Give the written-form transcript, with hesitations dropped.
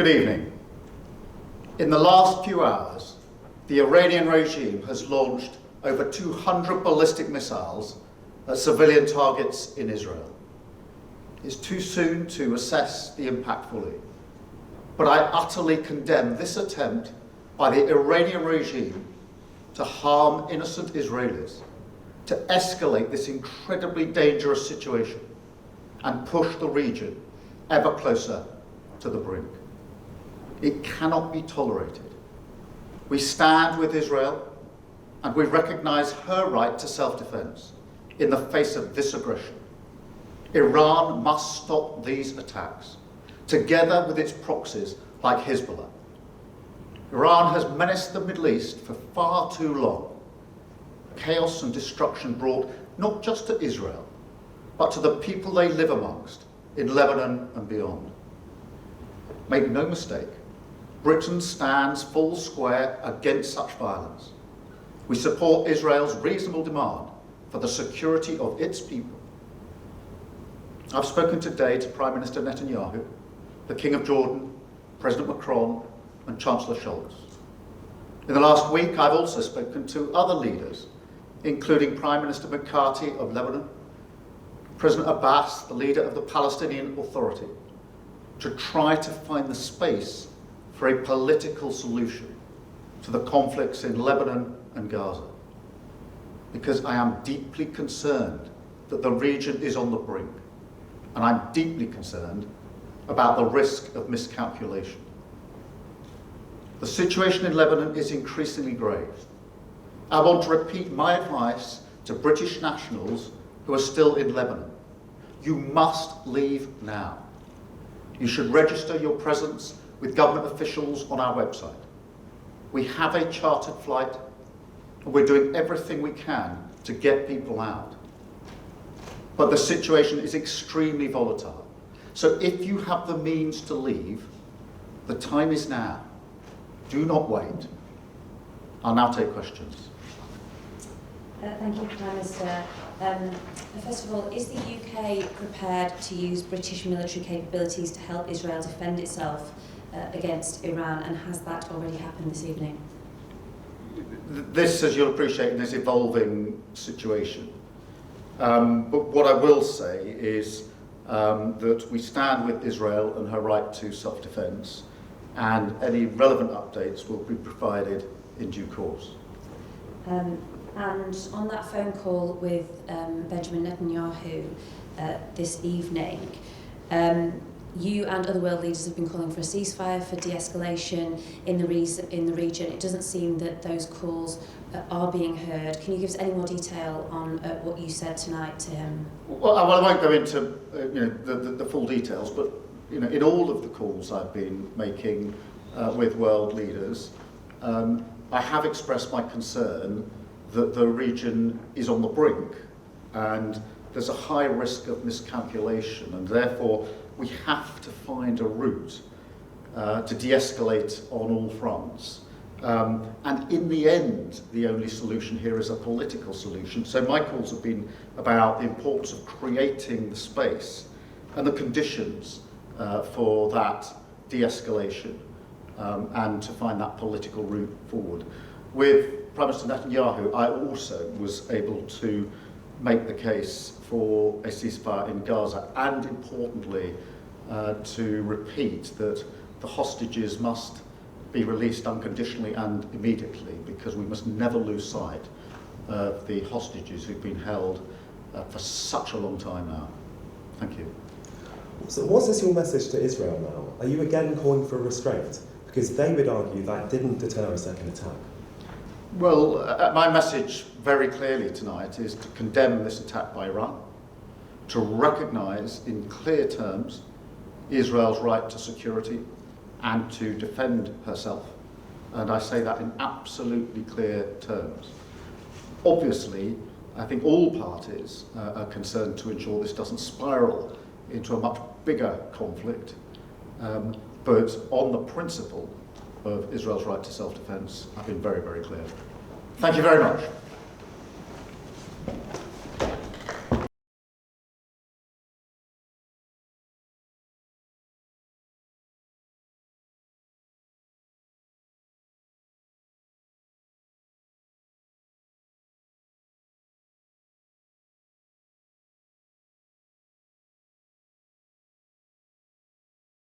Good evening. In the last few hours, the Iranian regime has launched over 200 ballistic missiles at civilian targets in Israel. It's too soon to assess the impact fully, but I utterly condemn this attempt by the Iranian regime to harm innocent Israelis, to escalate this incredibly dangerous situation and push the region ever closer to the brink. It cannot be tolerated. We stand with Israel and we recognise her right to self-defence in the face of this aggression. Iran must stop these attacks, together with its proxies like Hezbollah. Iran has menaced the Middle East for far too long. Chaos and destruction brought not just to Israel, but to the people they live amongst in Lebanon and beyond. Make no mistake, Britain stands full square against such violence. We support Israel's reasonable demand for the security of its people. I've spoken today to Prime Minister Netanyahu, the King of Jordan, President Macron, and Chancellor Scholz. In the last week, I've also spoken to other leaders, including Prime Minister McCarthy of Lebanon, President Abbas, the leader of the Palestinian Authority, to try to find the space for a political solution to the conflicts in Lebanon and Gaza. Because I am deeply concerned that the region is on the brink, and I'm deeply concerned about the risk of miscalculation. The situation in Lebanon is increasingly grave. I want to repeat my advice to British nationals who are still in Lebanon. You must leave now. You should register your presence with government officials on our website. We have a chartered flight, and we're doing everything we can to get people out. But the situation is extremely volatile. So if you have the means to leave, the time is now. Do not wait. I'll now take questions. Thank you, Prime Minister. First of all, is the UK prepared to use British military capabilities to help Israel defend itself against Iran, and has that already happened this evening? This, as you'll appreciate, is an evolving situation. But what I will say is that we stand with Israel and her right to self-defence, and any relevant updates will be provided in due course. And on that phone call with Benjamin Netanyahu this evening, you and other world leaders have been calling for a ceasefire, for de-escalation in the region. It doesn't seem that those calls are being heard. Can you give us any more detail on what you said tonight to him? Well, I won't go into the full details, but in all of the calls I've been making with world leaders, I have expressed my concern that the region is on the brink and there's a high risk of miscalculation, and therefore we have to find a route to de-escalate on all fronts. And in the end, the only solution here is a political solution. So my calls have been about the importance of creating the space and the conditions for that de-escalation and to find that political route forward. With Prime Minister Netanyahu, I also was able to make the case for a ceasefire in Gaza, and importantly to repeat that the hostages must be released unconditionally and immediately, because we must never lose sight of the hostages who've been held for such a long time now. Thank you. So what is your message to Israel now? Are you again calling for restraint? Because they would argue that didn't deter a second attack. Well, my message very clearly tonight is to condemn this attack by Iran, to recognise in clear terms Israel's right to security and to defend herself. And I say that in absolutely clear terms. Obviously, I think all parties are concerned to ensure this doesn't spiral into a much bigger conflict. But on the principle of Israel's right to self-defence, I've been very, very clear. Thank you very much.